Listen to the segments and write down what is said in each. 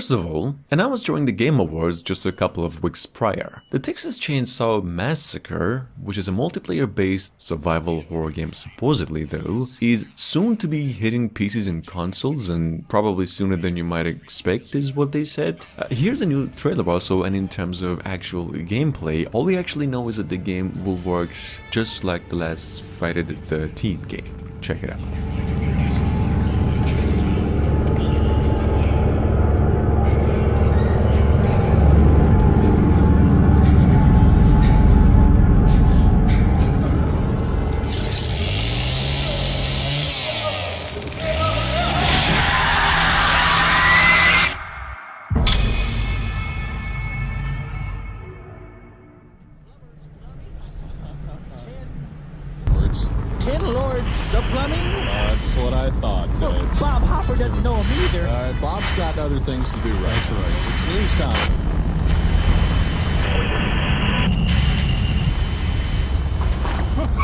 First of all, announced during the Game Awards just a couple of weeks prior, the Texas Chainsaw Massacre, which is a multiplayer-based survival horror game supposedly though, is soon to be hitting PCs and consoles, and probably sooner than you might expect is what they said. Here's a new trailer also, and in terms of actual gameplay, all we actually know is that the game will work just like the last Friday the 13th game. Check it out. That's what I thought. Look, Bob Hopper doesn't know him either. Bob's got other things to do, right? That's right. It's news time.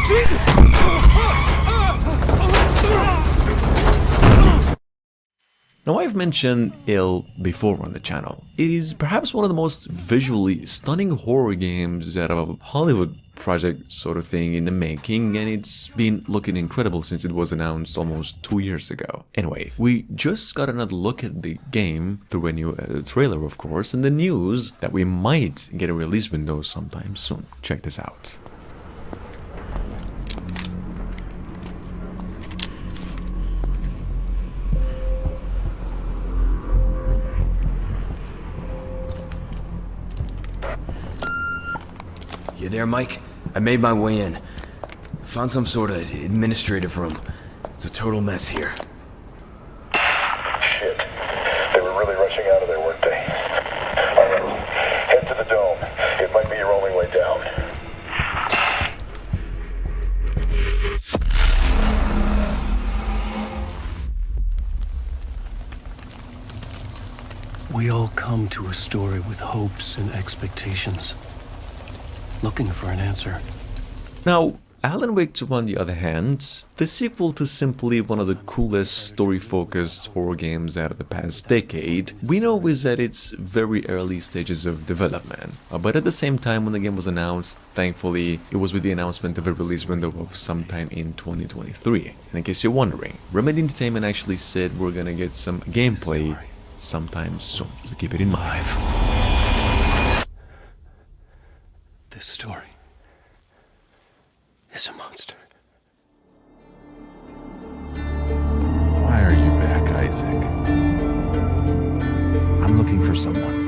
Jesus! Now, I've mentioned Ill before on the channel. It is perhaps one of the most visually stunning horror games out of a Hollywood project sort of thing in the making, and it's been looking incredible since it was announced almost 2 years ago. Anyway, we just got another look at the game through a new trailer, of course, and the news that we might get a release window sometime soon. Check this out. You there, Mike? I made my way in. Found some sort of administrative room. It's a total mess here. Shit. They were really rushing out of there, weren't they? Alright, head to the dome. It might be your only way down. We all come to a story with hopes and expectations, looking for an answer. Now, Alan Wake 2, on the other hand, the sequel to simply one of the coolest story-focused horror games out of the past decade, we know is at its very early stages of development. But at the same time, when the game was announced, thankfully, it was with the announcement of a release window of sometime in 2023. And in case you're wondering, Remedy Entertainment actually said we're gonna get some gameplay sometime soon, so keep it in mind. This story is a monster. Why are you back, Isaac? I'm looking for someone.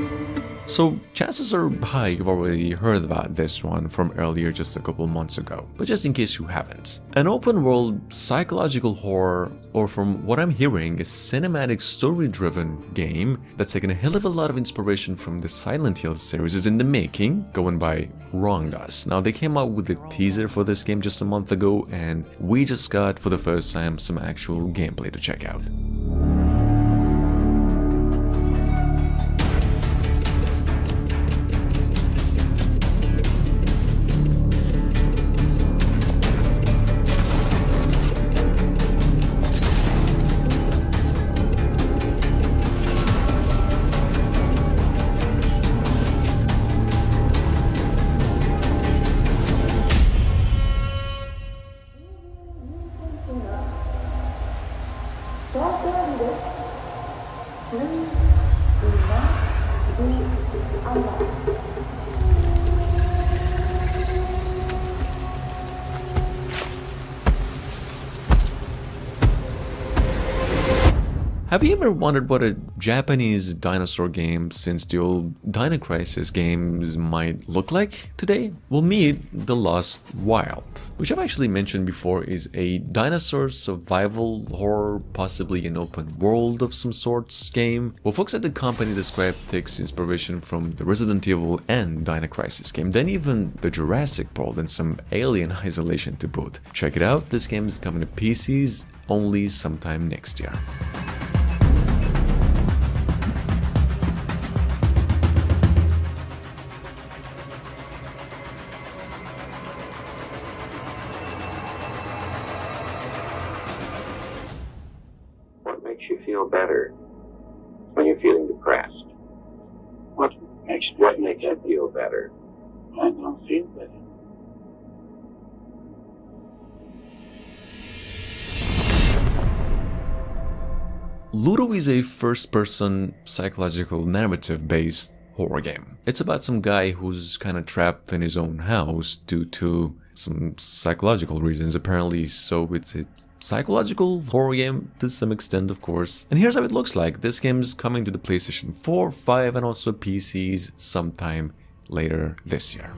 So chances are high you've already heard about this one from earlier just a couple months ago, but just in case you haven't. An open world psychological horror, or from what I'm hearing, a cinematic story-driven game that's taken a hell of a lot of inspiration from the Silent Hill series is in the making, going by Wronged Us. Now, they came out with a teaser for this game just a month ago, and we just got for the first time some actual gameplay to check out. Have you ever wondered what a Japanese dinosaur game since the old Dino Crisis games might look like today? Well, meet The Lost Wild, which I've actually mentioned before is a dinosaur survival horror, possibly an open world of some sorts game. Well, folks at the company described takes inspiration from the Resident Evil and Dino Crisis game, then even the Jurassic World and some Alien Isolation to boot. Check it out, this game is coming to PCs only sometime next year. What makes you feel better when you you're feeling depressed. What makes you feel better? I don't feel better. Ludo is a first-person psychological narrative-based horror game. It's about some guy who's kind of trapped in his own house due to some psychological reasons apparently, so it's a psychological horror game to some extent, of course. And here's how it looks like. This game is coming to the PlayStation 4, 5 and also PCs sometime later this year.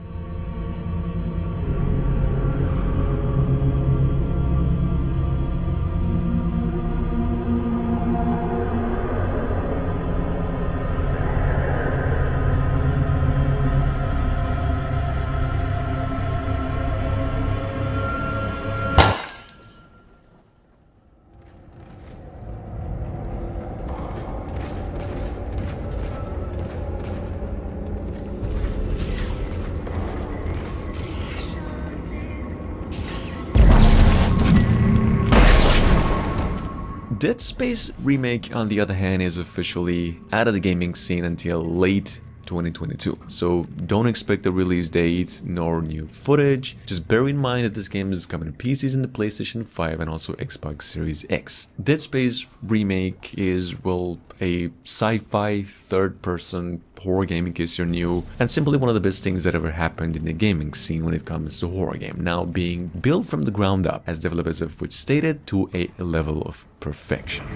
Dead Space Remake, on the other hand, is officially out of the gaming scene until late 2022, so don't expect a release date nor new footage. Just bear in mind that this game is coming to PCs and the PlayStation 5 and also Xbox Series X. Dead Space Remake is, well, a sci-fi third-person horror game in case you're new, and simply one of the best things that ever happened in the gaming scene when it comes to horror game, now being built from the ground up, as developers of which stated, to a level of perfection.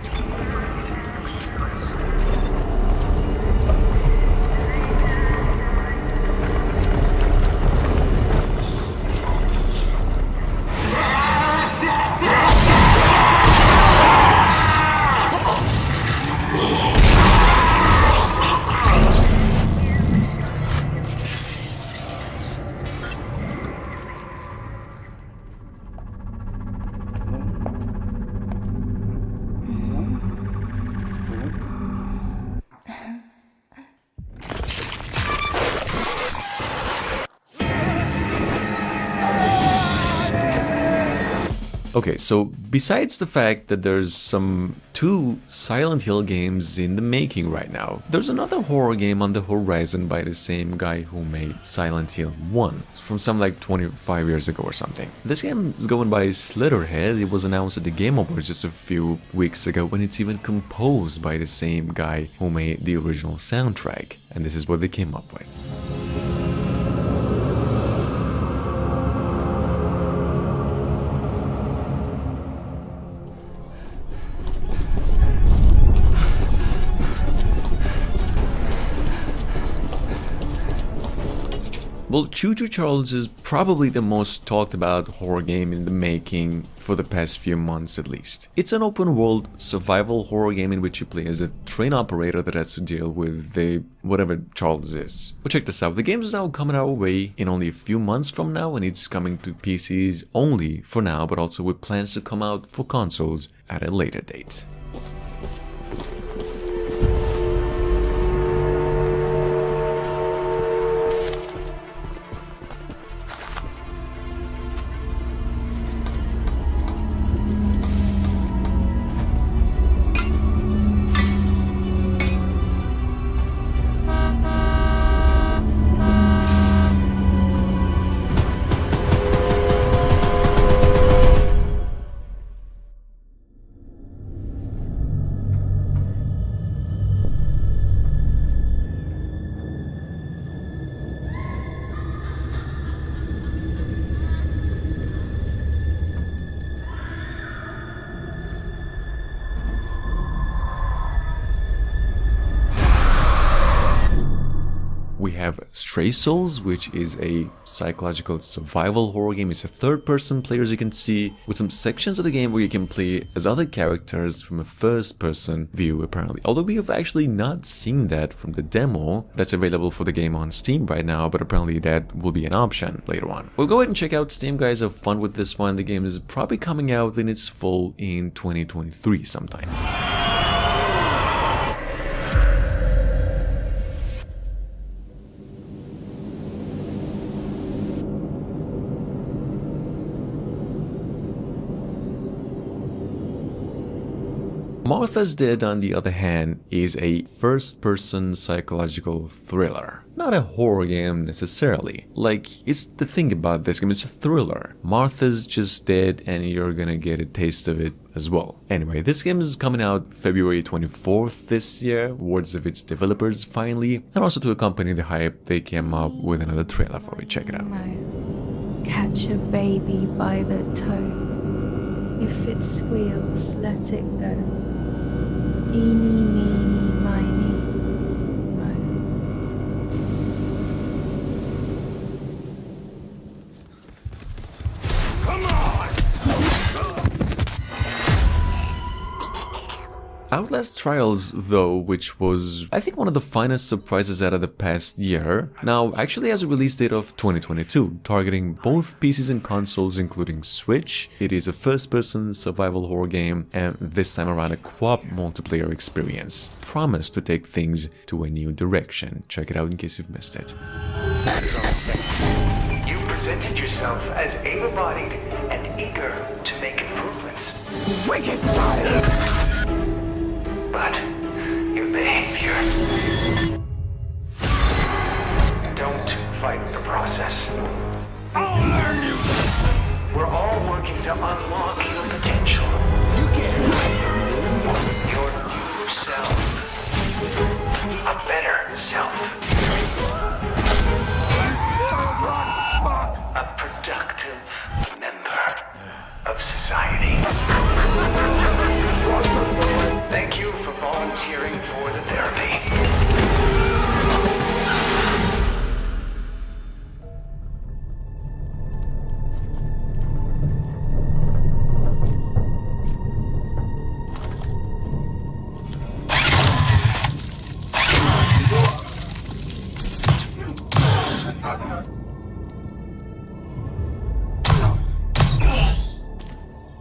Okay, so besides the fact that there's some 2 Silent Hill games in the making right now, there's another horror game on the horizon by the same guy who made Silent Hill 1 from some like 25 years ago or something. This game is going by Slitherhead. It was announced at the Game Awards just a few weeks ago, and it's even composed by the same guy who made the original soundtrack. And this is what they came up with. Well, Choo Choo Charles is probably the most talked about horror game in the making for the past few months at least. It's an open world survival horror game in which you play as a train operator that has to deal with the whatever Charles is. Well, check this out. The game is now coming our way in only a few months from now, and it's coming to PCs only for now, but also with plans to come out for consoles at a later date. We have Stray Souls, which is a psychological survival horror game. It's a third-person player, as you can see, with some sections of the game where you can play as other characters from a first-person view, apparently. Although we have actually not seen that from the demo that's available for the game on Steam right now, but apparently that will be an option later on. We'll go ahead and check out Steam, guys. Have fun with this one. The game is probably coming out in its full in 2023 sometime. Martha's Dead, on the other hand, is a first-person psychological thriller. Not a horror game necessarily. Like, it's the thing about this game, it's a thriller. Martha's just dead and you're gonna get a taste of it as well. Anyway, this game is coming out February 24th this year, words of its developers finally, and also to accompany the hype, they came up with another trailer for it. Check it out. Catch a baby by the toe. If it squeals, let it go. Eeny, meeny, miny, mo. Outlast Trials, though, which was, I think, one of the finest surprises out of the past year, now actually has a release date of 2022, targeting both PCs and consoles, including Switch. It is a first-person survival horror game, and this time around a co-op multiplayer experience. Promised to take things to a new direction. Check it out in case you've missed it. You presented yourself as able-bodied and eager to make improvements. Wicked child! But your behavior. Don't fight the process. I'll learn you. We're all working to unlock your potential. You can't hide your new self. A better self. A productive member of society. Thank you for volunteering for the therapy.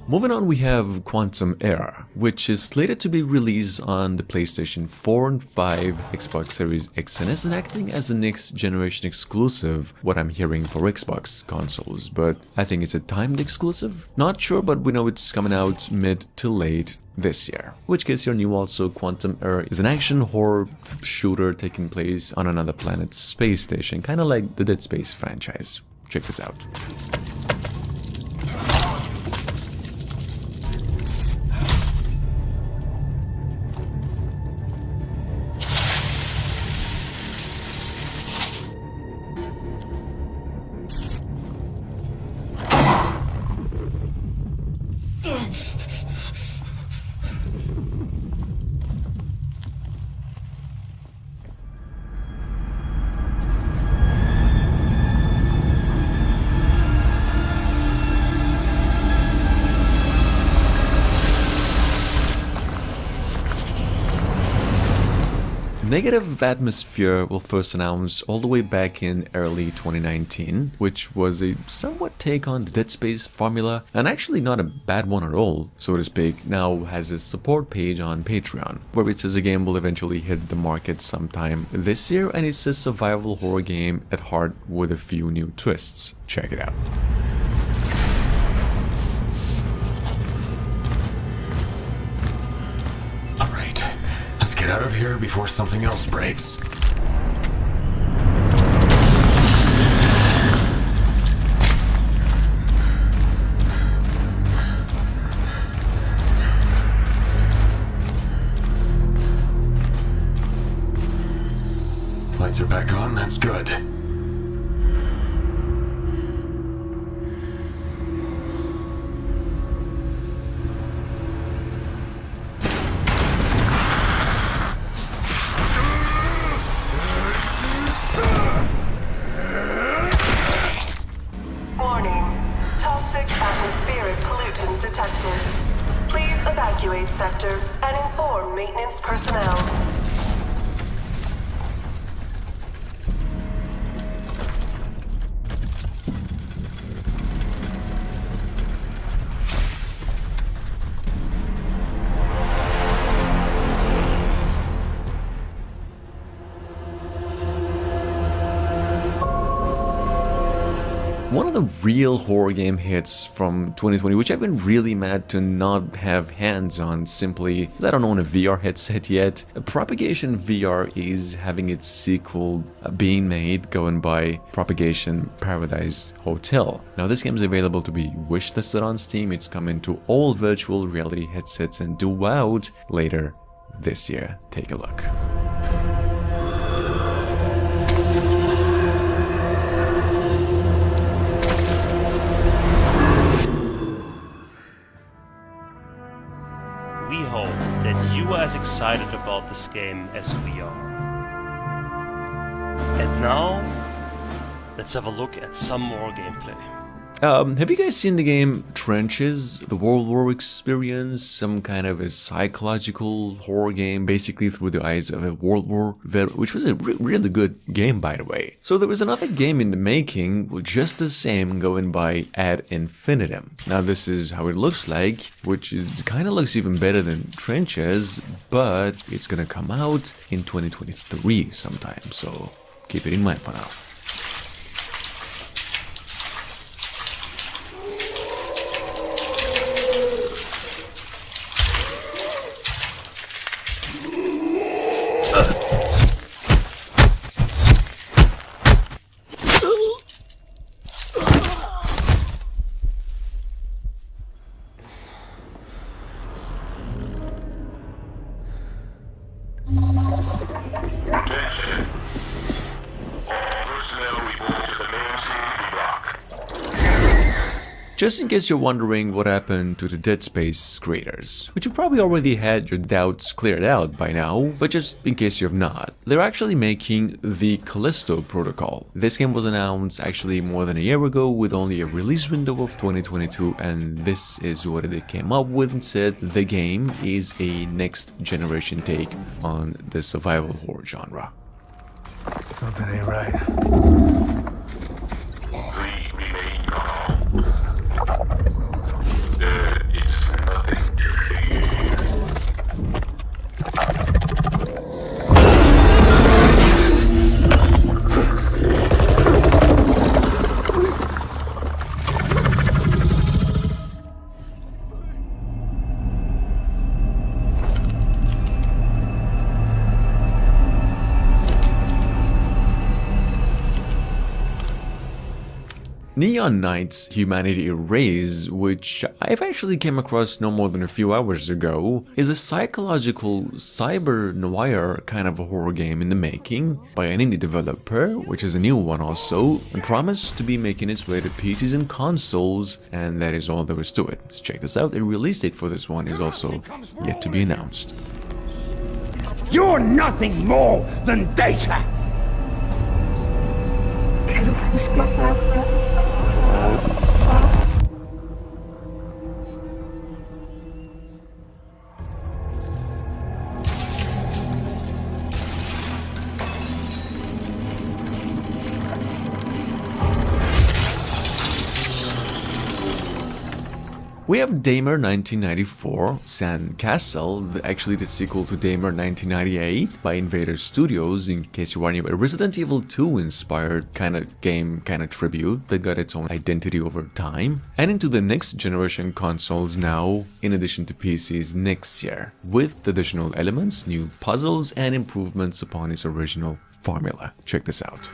Moving on, we have Quantum Error, which is slated to be released on the PlayStation 4 and 5, Xbox Series X and S, and acting as a next generation exclusive, what I'm hearing for Xbox consoles, but I think it's a timed exclusive? Not sure, but we know it's coming out mid to late this year. Which case you're new also, Quantum Error is an action horror shooter taking place on another planet's space station, kinda like the Dead Space franchise. Check this out. Negative Atmosphere was first announced all the way back in early 2019, which was a somewhat take on the Dead Space formula, and actually not a bad one at all, so to speak. Now has a support page on Patreon, where it says the game will eventually hit the market sometime this year, and it's a survival horror game at heart with a few new twists. Check it out. Get out of here before something else breaks. Lights are back on, that's good. Evacuate sector and inform maintenance personnel. One one of the real horror game hits from 2020, which I've been really mad to not have hands on, simply because I don't own a VR headset yet. Propagation VR is having its sequel being made, going by Propagation Paradise Hotel. Now this game is available to be wishlisted on Steam. It's coming to all virtual reality headsets and due out later this year. Take a look. We hope that you are as excited about this game as we are. And now, let's have a look at some more gameplay. Have you guys seen the game Trenches, the World War experience? Some kind of a psychological horror game, basically through the eyes of a World War vet, which was a really good game, by the way. So there was another game in the making, just the same, going by Ad Infinitum. Now this is how it looks like, which is kind of looks even better than Trenches, but it's gonna come out in 2023 sometime, so keep it in mind for now. Just in case you're wondering what happened to the Dead Space creators, which you probably already had your doubts cleared out by now, but just in case you have not, they're actually making the Callisto Protocol. This game was announced actually more than a year ago with only a release window of 2022, and this is what they came up with and said the game is a next generation take on the survival horror genre. Something ain't right. Neon Knight's Humanity Erased, which I've actually came across no more than a few hours ago, is a psychological cyber noir kind of a horror game in the making by an indie developer, which is a new one also, and promised to be making its way to PCs and consoles, and that is all there is to it. Let's check this out. A release date for this one is also yet to be announced. You're nothing more than data! We have Damer 1994, Sandcastle, actually the sequel to Damer 1998 by Invader Studios, in case you're wondering, a Resident Evil 2 inspired kind of game, kind of tribute that got its own identity over time, and into the next generation consoles now, in addition to PCs next year, with additional elements, new puzzles, and improvements upon its original formula. Check this out.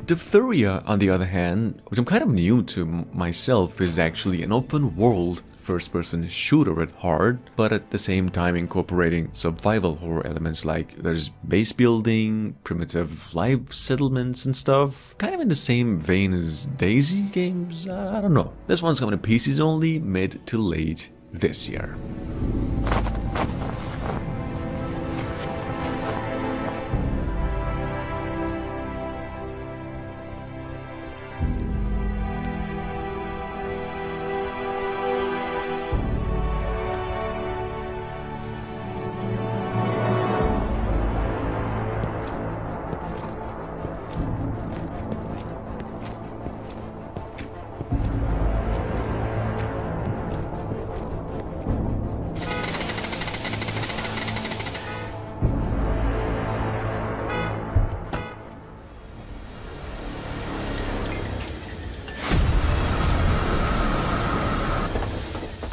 Diphtheria, on the other hand, which I'm kind of new to myself, is actually an open world first-person shooter at heart, but at the same time incorporating survival horror elements like there's base building, primitive life settlements and stuff, kind of in the same vein as Daisy games, I don't know. This one's coming to PCs only mid to late this year.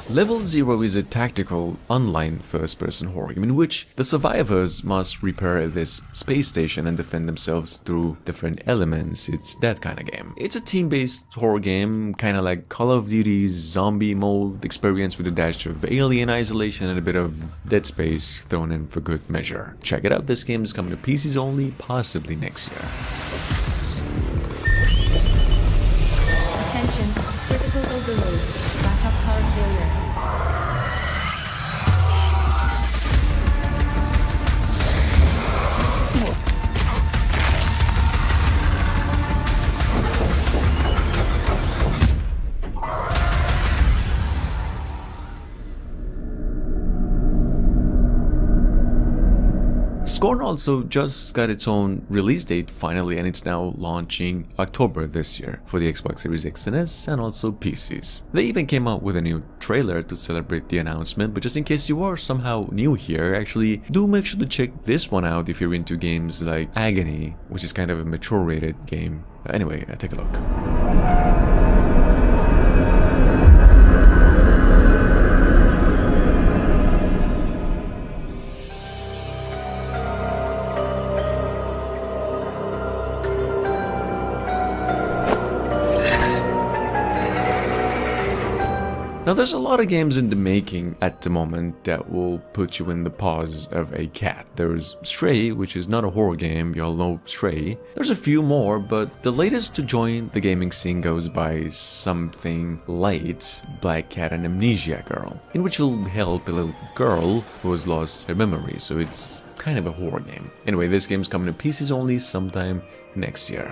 Level 0 is a tactical, online first-person horror game in which the survivors must repair this space station and defend themselves through different elements. It's that kind of game. It's a team-based horror game, kind of like Call of Duty's zombie mode experience with a dash of alien isolation and a bit of Dead Space thrown in for good measure. Check it out, this game is coming to PCs only, possibly next year. Attention, critical overload, backup power failure. Scorn also just got its own release date finally, and it's now launching October this year for the Xbox Series X and S and also PCs. They even came out with a new trailer to celebrate the announcement, but just in case you are somehow new here, actually do make sure to check this one out if you're into games like Agony, which is kind of a mature rated game. Anyway, take a look. Now there's a lot of games in the making at the moment that will put you in the paws of a cat. There's Stray, which is not a horror game, you all know Stray. There's a few more, but the latest to join the gaming scene goes by something light, Black Cat and Amnesia Girl, in which you'll help a little girl who has lost her memory, so it's kind of a horror game. Anyway, this game's coming to PCs only sometime next year.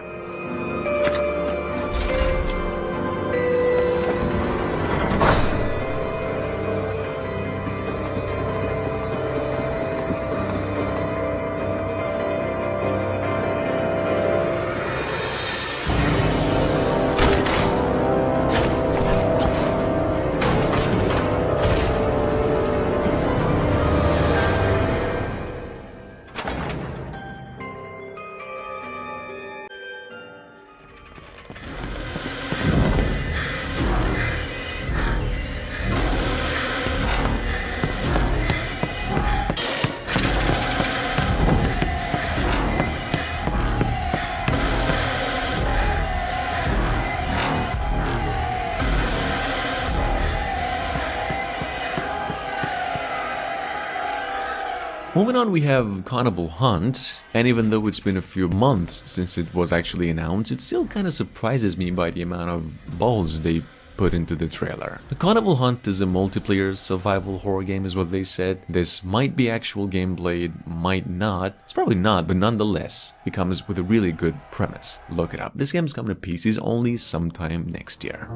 Moving on, we have Carnival Hunt, and even though it's been a few months since it was actually announced, it still kind of surprises me by the amount of balls they put into the trailer. The Carnival Hunt is a multiplayer survival horror game is what they said. This might be actual gameplay, it might not. It's probably not, but nonetheless, it comes with a really good premise. Look it up. This game's coming to PCs only sometime next year.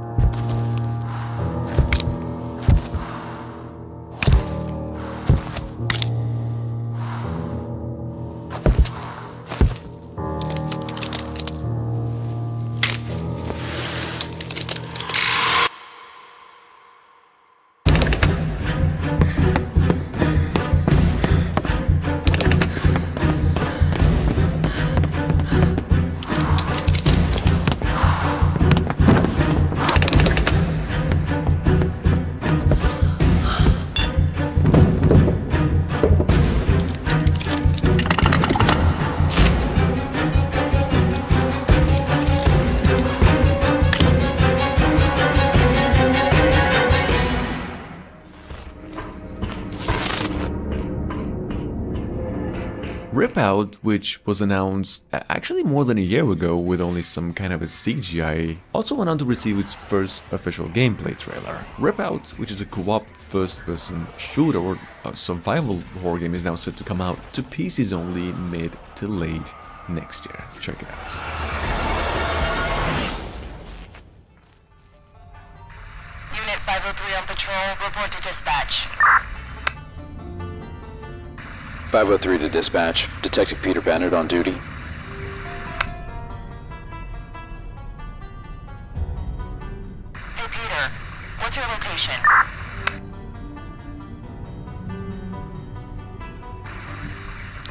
Rip Out, which was announced actually more than a year ago with only some kind of a CGI, also went on to receive its first official gameplay trailer. Rip Out, which is a co-op first-person shooter or survival horror game, is now set to come out to PCs only mid to late next year. Check it out. Unit 503 on patrol. Report to dispatch. 503 to dispatch. Detective Peter Bennett on duty. Hey Peter, what's your location?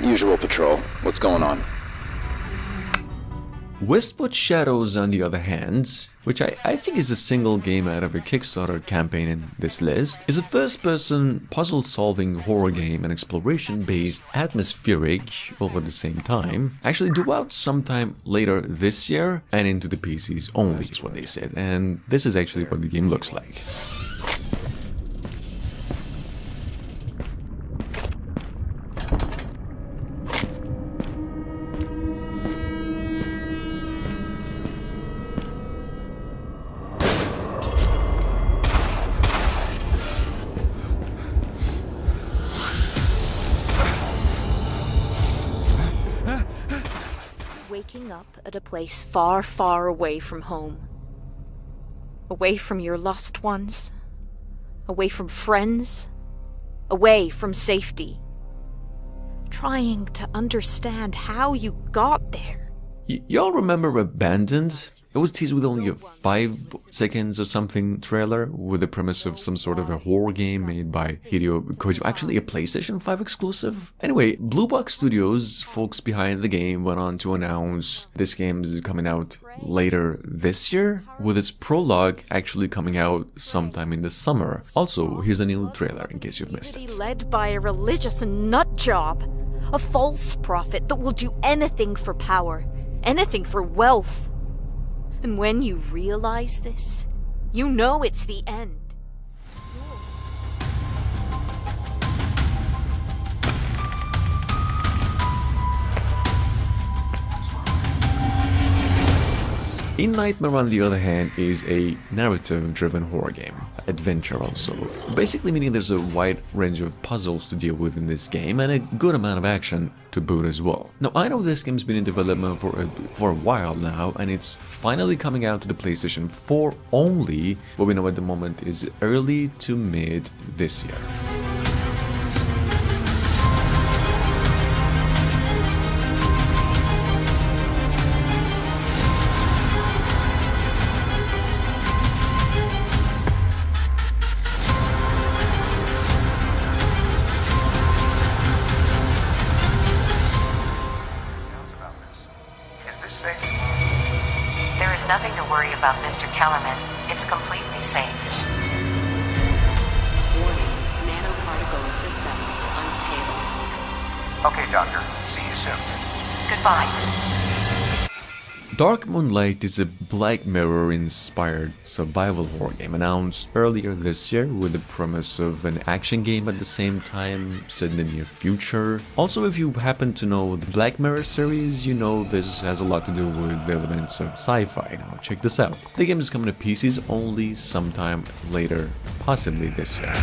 Usual patrol. What's going on? Westwood Shadows, on the other hand, which I think is a single game out of a Kickstarter campaign in this list, is a first-person puzzle-solving horror game and exploration-based atmospheric all at the same time, actually due out sometime later this year and into the PCs only is what they said, and this is actually what the game looks like. Waking up at a place far, far away from home. Away from your lost ones. Away from friends. Away from safety. Trying to understand how you got there. Y'all remember Abandoned? It was teased with only a 5 seconds or something trailer with the premise of some sort of a horror game made by Hideo Kojima, actually a PlayStation 5 exclusive. Anyway, Blue Box Studios, folks behind the game, went on to announce this game is coming out later this year, with its prologue actually coming out sometime in the summer. Also, here's a new trailer in case you've missed it. Led by a religious nut job, a false prophet that will do anything for power, anything for wealth. And when you realize this, you know it's the end. In Nightmare, on the other hand, is a narrative-driven horror game, adventure also, basically meaning there's a wide range of puzzles to deal with in this game and a good amount of action to boot as well. Now, I know this game's been in development for a while now, and it's finally coming out to the PlayStation 4 only. What we know at the moment is early to mid this year. There is nothing to worry about, Mr. Kellerman. It's completely safe. Warning, nanoparticle system unstable. Okay, Doctor. See you soon. Goodbye. Dark Moonlight is a Black Mirror-inspired survival horror game announced earlier this year with the premise of an action game at the same time, set in the near future. Also, if you happen to know the Black Mirror series, you know this has a lot to do with the elements of sci-fi. Now, check this out. The game is coming to PCs only sometime later, possibly this year.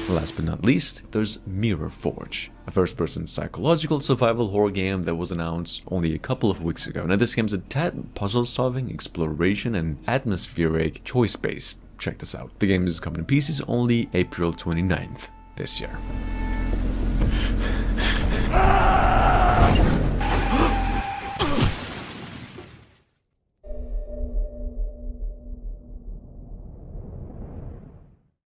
Last but not least, there's Mirror Forge, a first-person psychological survival horror game that was announced only a couple of weeks ago. Now this game's a tad puzzle-solving, exploration, and atmospheric choice-based. Check this out. The game is coming to PCs only April 29th this year.